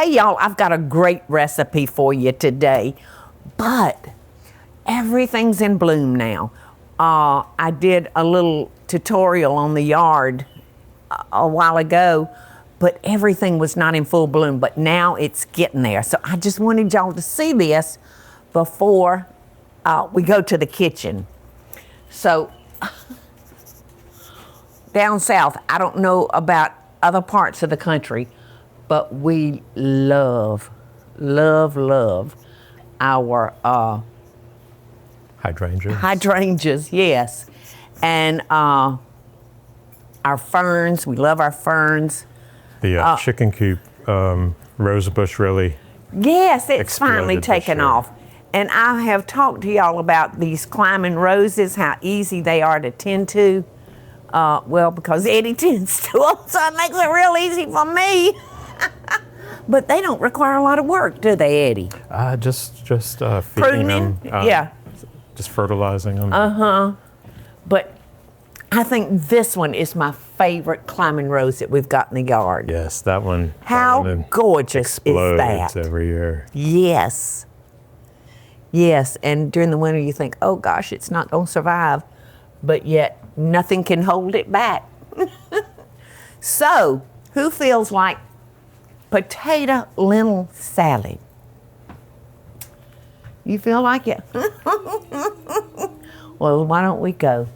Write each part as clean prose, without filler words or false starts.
Hey, y'all, I've got a great recipe for you today, but everything's in bloom now. I did a little tutorial on the yard a while ago, but everything was not in full bloom, but now it's getting there. So I just wanted y'all to see this before we go to the kitchen. So down south, I don't know about other parts of the country, but we love our hydrangeas, yes. And our ferns, we love our ferns. The chicken coop rosebush really Yes, it's finally taken off. And I have talked to y'all about these climbing roses, how easy they are to tend to. Well, because Eddie tends to them, so it makes it real easy for me. But they don't require a lot of work, do they, Eddie? Just feeding Pruning? them. Yeah. Just fertilizing them. But I think this one is my favorite climbing rose that we've got in the yard. Yes, that one. How gorgeous is that? Every year. Yes. Yes, and during the winter you think, oh gosh, it's not going to survive. But yet, nothing can hold it back. So, who feels like potato lentil salad? You feel like it? Well, why don't we go?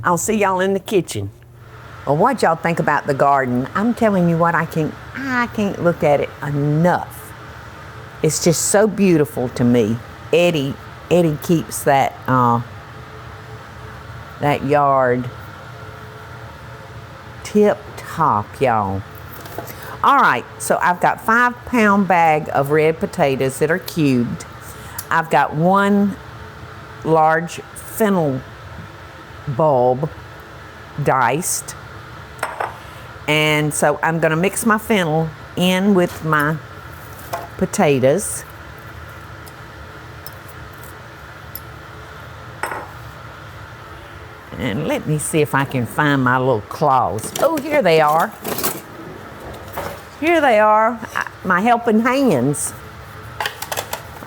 I'll see y'all in the kitchen. Well, what y'all think about the garden? I'm telling you what, I can't look at it enough. It's just so beautiful to me. Eddie keeps that yard tip top, y'all. All right, so I've got 5-pound bag of red potatoes that are cubed. I've got 1 large fennel bulb diced. And so I'm gonna mix my fennel in with my potatoes. And let me see if I can find my little claws. Oh, here they are. Here they are, my helping hands.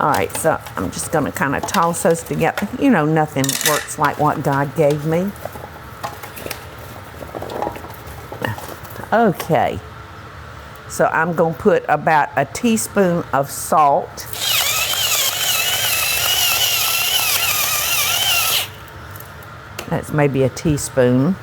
All right, so I'm just gonna kind of toss those together. You know, nothing works like what God gave me. Okay, so I'm gonna put about a teaspoon of salt. That's maybe a teaspoon.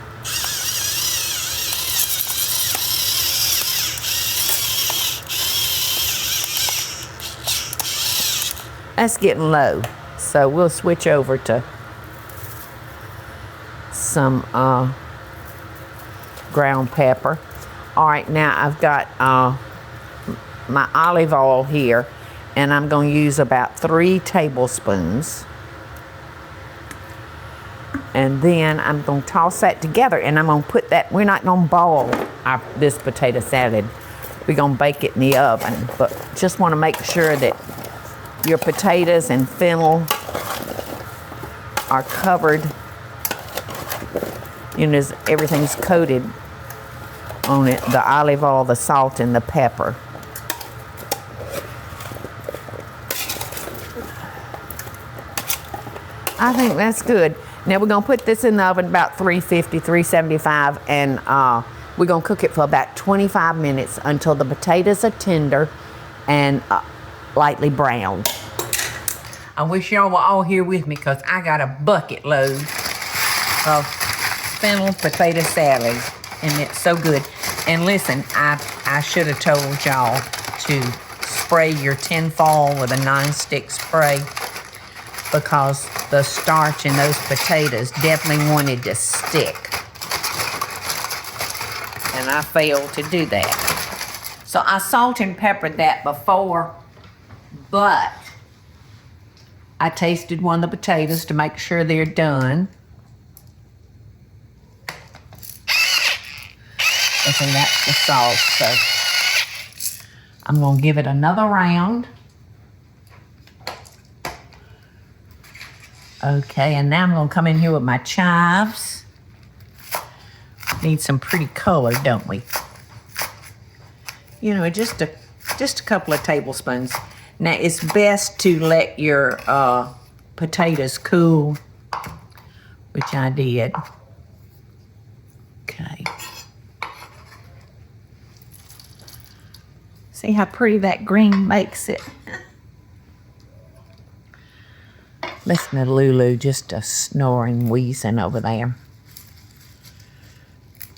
That's getting low, so we'll switch over to some ground pepper. All right, now I've got my olive oil here, and I'm going to use about 3 tablespoons. And then I'm going to toss that together, and I'm going to put that, we're not going to boil this potato salad. We're going to bake it in the oven, but just want to make sure that your potatoes and fennel are covered. You know, everything's coated on it, the olive oil, the salt, and the pepper. I think that's good. Now we're gonna put this in the oven about 350, 375, and we're gonna cook it for about 25 minutes until the potatoes are tender and lightly browned. I wish y'all were all here with me because I got a bucket load of fennel potato salad, and it's so good. And listen, I should have told y'all to spray your tin foil with a non-stick spray, because the starch in those potatoes definitely wanted to stick. And I failed to do that. So I salt and peppered that before, but I tasted one of the potatoes to make sure they're done. Okay, that's the sauce, so I'm gonna give it another round. Okay, and now I'm gonna come in here with my chives. Need some pretty color, don't we? You know, just a just a couple of tablespoons. Now, it's best to let your potatoes cool, which I did. Okay. See how pretty that green makes it? Listen to Lulu just snoring, wheezing over there.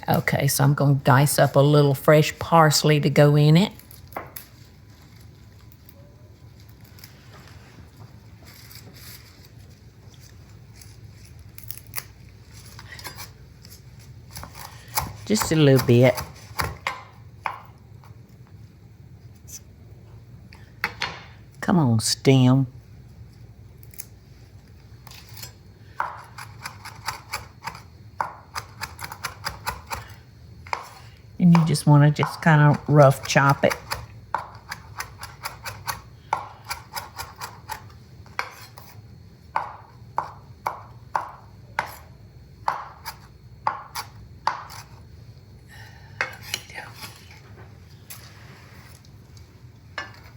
Okay, so I'm going to dice up a little fresh parsley to go in it. Just a little bit. Come on, stem. And you just want to just kind of rough chop it.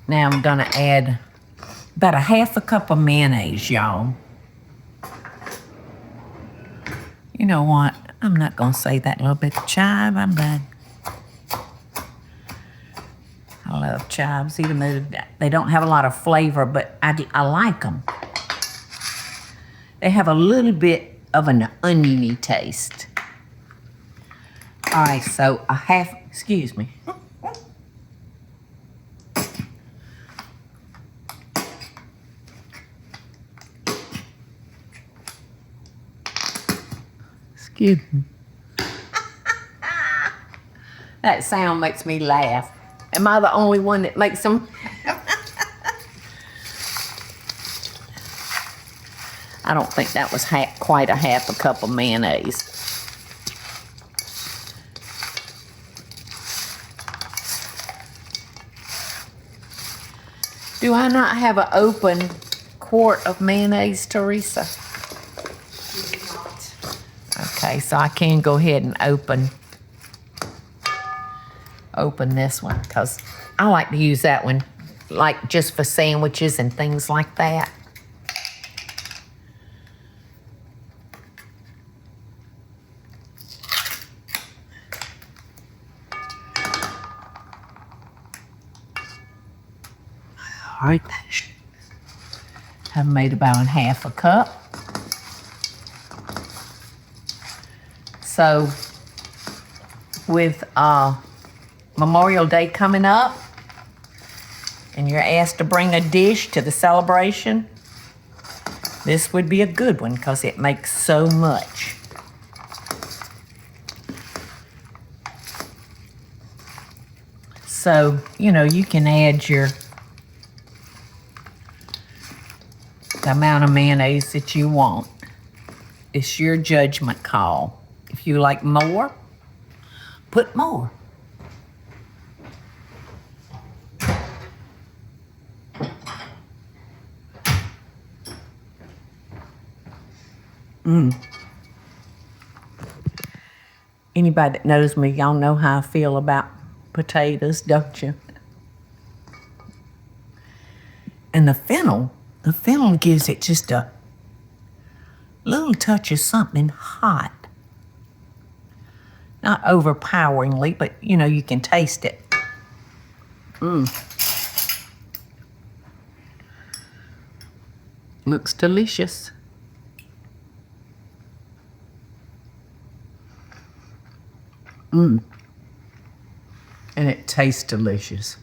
Now I'm going to add about a half a cup of mayonnaise, y'all. You know what? I'm not going to say that little bit of chive. I'm bad. I love chives, even though they don't have a lot of flavor, but I like them. They have a little bit of an oniony taste. All right, so a half, excuse me. Excuse me. That sound makes me laugh. Am I the only one that makes them? I don't think that was quite a half a cup of mayonnaise. Do I not have an open quart of mayonnaise, Teresa? Okay, so I can go ahead and open this one because I like to use that one like just for sandwiches and things like that. All right, I've made about a half a cup. So with Memorial Day coming up and you're asked to bring a dish to the celebration, this would be a good one because it makes so much. So, you know, you can add the amount of mayonnaise that you want. It's your judgment call. If you like more, put more. Anybody that knows me, y'all know how I feel about potatoes, don't you? And the fennel gives it just a little touch of something hot. Not overpoweringly, but you know, you can taste it. Looks delicious. And it tastes delicious.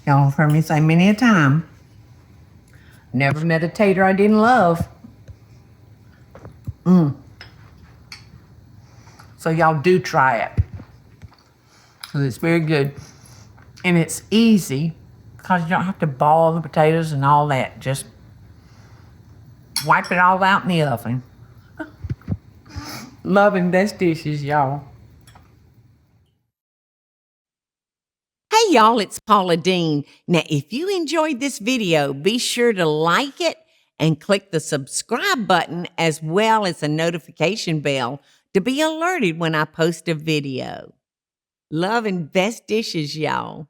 Y'all have heard me say many a time, never met a tater I didn't love. So y'all do try it. Because it's very good. And it's easy because you don't have to boil the potatoes and all that. Just wipe it all out in the oven. Loving best dishes, y'all. Hey, y'all, it's Paula Deen. Now, if you enjoyed this video, be sure to like it and click the subscribe button as well as the notification bell to be alerted when I post a video. Love and best dishes, y'all.